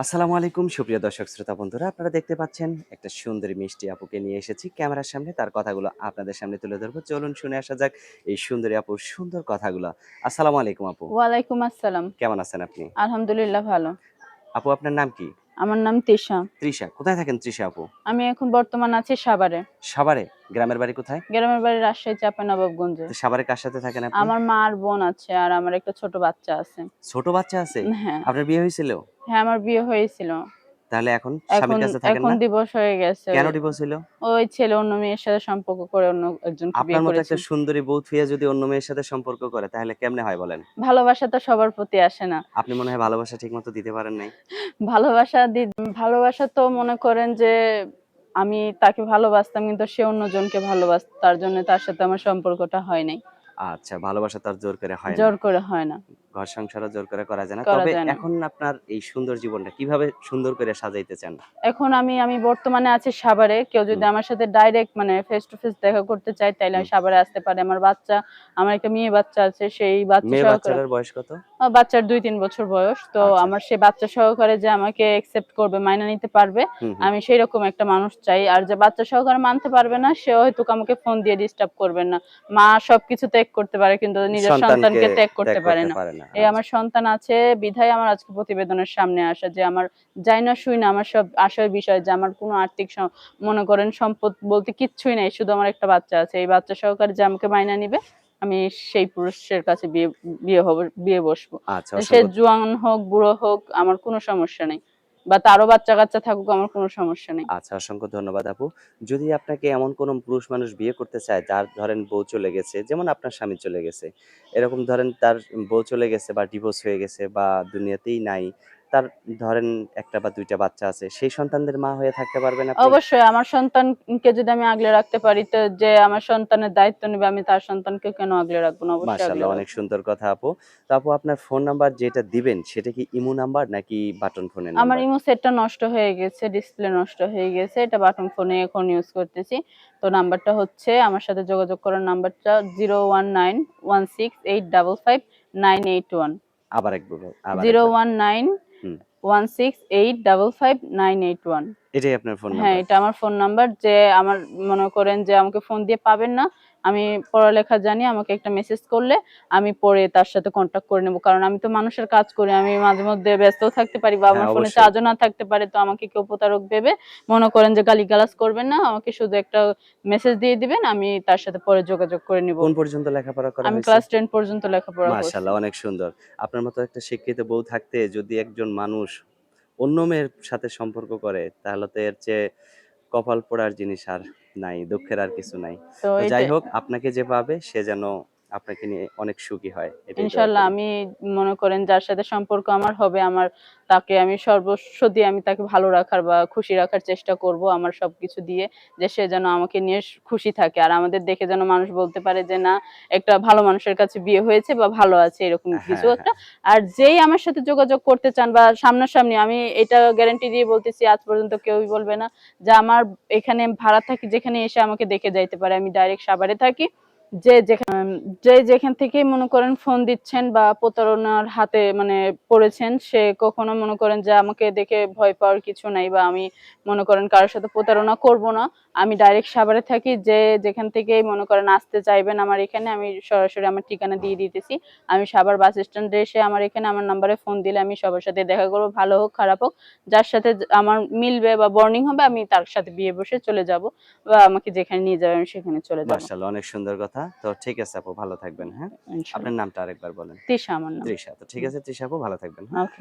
আসসালামু আলাইকুম সুপ্রিয় দর্শক শ্রোতা বন্ধুরা, আপনারা দেখতে পাচ্ছেন একটা সুন্দরী মিষ্টি আপুকে নিয়ে এসেছি ক্যামেরার সামনে। তার কথাগুলো আপনাদের সামনে তুলে ধরবো। চলুন শুনে আসা যাক এই সুন্দরী আপুর সুন্দর কথাগুলো। আসসালামু আলাইকুম আপু। ওয়ালাইকুম আসসালাম। কেমন আছেন আপনি? আলহামদুলিল্লাহ ভালো। আপু আপনার নাম কি? আমার নাম তিশা। তৃষা। কোথায় থাকেন তৃষা আপু? আমি এখন বর্তমান আছি সাভারে। সাভারে? গ্রামের বাড়ি কোথায়? গ্রামের বাড়ি রাজশাহী চাঁপাইনবাবগঞ্জে। তো সাভারে কার সাথে থাকেন আপনি? আমার মা আর বোন আছে আর আমার একটা ছোট বাচ্চা আছে। ছোট বাচ্চা আছে? হ্যাঁ, আপনার বিয়ে হয়েছিল? হ্যাঁ আমার বিয়ে হয়েছিল। তাহলে এখন স্বামীর এখন কাছে থাকেন এখন না? দিবস হয়ে গেছে। কেন ডিভোর্স হইলো? ওই ছেলে অন্য মেয়ের সাথে সম্পর্ক করে অন্য একজনকে আপনার বিয়ে মতো করেছে। একটা সুন্দরী বউ থুইয়া যদি অন্য মেয়ের সাথে সম্পর্ক করে তাহলে কেমনে হয় বলেন? ভালোবাসা তো সবার প্রতি আসে না। আপনি মনে হয় ভালোবাসা ঠিকমতো দিতে পারেন নাই। ভালোবাসা ভালোবাসা তো মনে করেন যে আমি তাকে ভালোবাসতাম কিন্তু সে অন্যজনকে ভালোবাসত। তার জন্য তার সাথে আমার সম্পর্কটা হয় নাই। আচ্ছা, ভালোবাসা তো আর জোর করে হয় না। জোর করে হয় না, ঘর সংসারও জোর করে করা যায় না। করা তবে যায় না। এখন আপনার এই সুন্দর জীবনটা কিভাবে সুন্দর করে সাজাইতে চান? এখন আমি বর্তমানে আছি সাভারে। কেউ যদি হুম, আমার সাথে ডাইরেক্ট মানে ফেস টু ফেস দেখা করতে চায় তাইলে হুম। আমি সাভারে আসতে পারি। আমার একটা মেয়ে বাচ্চা আছে। সেই বাচ্চা মেয়ে সহকারে বাচ্চাটার বয়স কত? বাচ্চার ২-৩ বছর বয়স। তো আচ্ছা। আমার সে বাচ্চা সহকারে যে আমাকে অ্যাকসেপ্ট করবে, মাইনা নিতে পারবে, হুম, হুম। আমি সেইরকম একটা মানুষ চাই। আর যে বাচ্চা সহকারে মানতে পারবে না, সেও হয়তো আমাকে ফোন দিয়ে ডিস্টার্ব করবে না। মা সবকিছু ত্যাগ করতে পারে কিন্তু নিজের সন্তানকে সন্তানকে ত্যাগ ত্যাগ করতে পারে করতে না। পারে না। এই আচ্ছা। আমার সন্তান আছে বিধায় আমার আজকে প্রতিবেদনের সামনে আসা যে আমার যাই না শুই না আমার সব আশার বিষয় যে আমার কোনো আর্থিক মনে করেন সম্পদ বলতে কিচ্ছুই নাই। শুধু আমার একটা বাচ্চা আছে। এই বাচ্চা সহকারে যে আমাকে মাইনা নিবে, আমি সেই পুরুষের কাছে বিয়ে বসবো। আচ্ছা, সে অসংখ্য জোয়ান হোক বুড়ো হোক আমার কোনো সমস্যা নেই, বা তারও বাচ্চা কাচ্চা থাকুক আমার কোনো সমস্যা নেই। আচ্ছা, অসংখ্য ধন্যবাদ আপু। যদি আপনাকে এমন কোনো পুরুষ মানুষ বিয়ে করতে চায় যার ধরেন বউ চলে গেছে, যেমন আপনার স্বামী চলে গেছে। এরকম ধরেন তার বউ চলে গেছে বা ডিভোর্স হয়ে গেছে বা দুনিয়াতেই নাই। তার ধরেন ১ টা বা ২ টা বাচ্চা আছে। সেই সন্তানদের মা হয়ে থাকতে পারবেন আপনি? অবশ্যই আমার সন্তানকে যদি আমি আগলে রাখতে পারি তো যে আমার সন্তানের দায়িত্ব নেবে আমি তার সন্তানকে কেন আগলে রাখবো না, অবশ্যই আগলে মাশাআল্লাহ, অনেক রাখবো। সুন্দর কথা আপু। তো আপু আপনার ফোন নাম্বার যেটা দিবেন সেটা কি ইমো নাম্বার নাকি বাটন ফোনের আমার নাম্বার? ইমো সেটটা নষ্ট হয়ে গেছে, ডিসপ্লে নষ্ট হয়ে গেছে, এটা বাটন ফোনে এখন ইউজ করতেছি। তো নাম্বারটা হচ্ছে আমার সাথে যোগাযোগ করার নাম্বারটা 01916855981। আবার একবার আবার জিরো একবার। One nine hmm, one six eight double five nine eight one এটাই আপনার ফোন হ্যাঁ, নাম্বার। এটা আমার ফোন নাম্বার। যে আমার মনে করেন যে আমাকে ফোন দিয়ে পাবেন না, আমি পড়ালেখা জানি, আমাকে একটা মেসেজ করলে আমি পরে তার সাথে কন্ট্যাক্ট করে নেব। কারণ আমি তো মানুষের কাজ করি, আমি মাঝে মধ্যে ব্যস্তও থাকতে পারি বা হ্যাঁ, আমার ফোনে অবশ্যই। চার্জও না থাকতে পারে। তো আমাকে কেউ প্রতারক ভেবে মনে করেন যে গালিগালাজ করবেন না, আমাকে শুধু একটা মেসেজ দিয়ে দিবেন, আমি তার সাথে পরে যোগাযোগ করে নিব। কোন পর্যন্ত লেখাপড়া করা আমি হইছে? ক্লাস 10 পর্যন্ত লেখাপড়া করছি। মাশাআল্লাহ, অনেক সুন্দর। আপনার মতো একটা শিক্ষিত বউ থাকতে যদি একজন মানুষ অন্য মেয়ের সাথে সম্পর্ক করে তাহলে তো এর চেয়ে কপাল পোড়ার জিনিস আর নাই, দুঃখের আর কিছু নাই। তো তো যাই এটা হোক আপনাকে যে পাবে সে যেন আপনাকে নিয়ে অনেক সুখী হয়। এটাই দোয়া ইনশাল্লাহ করি। আমি মনে করেন যার সাথে সম্পর্ক আমার হবে, তাকে আমি সর্বস্ব দিয়ে আমি তাকে ভালো রাখার বা খুশি রাখার চেষ্টা করব আমার সবকিছু দিয়ে, যে সে যেন আমাকে নিয়ে খুশি থাকে আর আমাদের দেখে যেন মানুষ বলতে পারে যে না, একটা ভালো মানুষের কাছে বিয়ে হয়েছে বা ভালো আছে এরকম কিছু হ্যাঁ, একটা। হ্যাঁ। আর যেই আমার সাথে যোগাযোগ করতে চান বা সামনাসামনি, আমি এটা গ্যারান্টি দিয়ে বলতেছি আজ পর্যন্ত কেউই বলবে না যে আমার এখানে ভাড়া থাকি যেখানে এসে আমাকে দেখে যাইতে পারে। আমি ডাইরেক্ট সাভারে থাকি। যে যে যেখান থেকে মনে করেন ফোন দিচ্ছেন বা প্রতারণার হাতে মানে পড়েছেন, সে কখনো মনে করেন যে আমাকে দেখে ভয় পাওয়ার কিছু নাই বা আমি মনে করেন কারোর সাথে প্রতারণা করব না। আমি ডাইরেক্ট সাভারে থাকি। যে যেখান থেকে মনে করেন আসতে চাইবেন আমার এখানে, আমি সরাসরি আমার ঠিকানা দিয়ে দিতেছি। আমি সাভার বাস স্ট্যান্ডে এসে আমার এখানে আমার নাম্বারে ফোন দিলে আমি সবার সাথে দেখা করবো, ভালো হোক খারাপ হোক, যার সাথে আমার মিলবে বা বর্নিং হবে আমি তার সাথে বিয়ে বসে চলে যাব, বা আমাকে যেখানে নিয়ে যাবে আমি সেখানে চলে যাব। মাশাআল্লাহ, অনেক সুন্দর কথা। তো ঠিক আছে আপু, ভালো থাকবেন, হ্যাঁ? আপনার ইনশাল্লাহ। নামটা আরেকবার বলেন। তৃষা আমার নাম। তৃষা। তো ঠিক আছে তৃষা আপু, ভালো থাকবেন, হ্যাঁ? ওকে।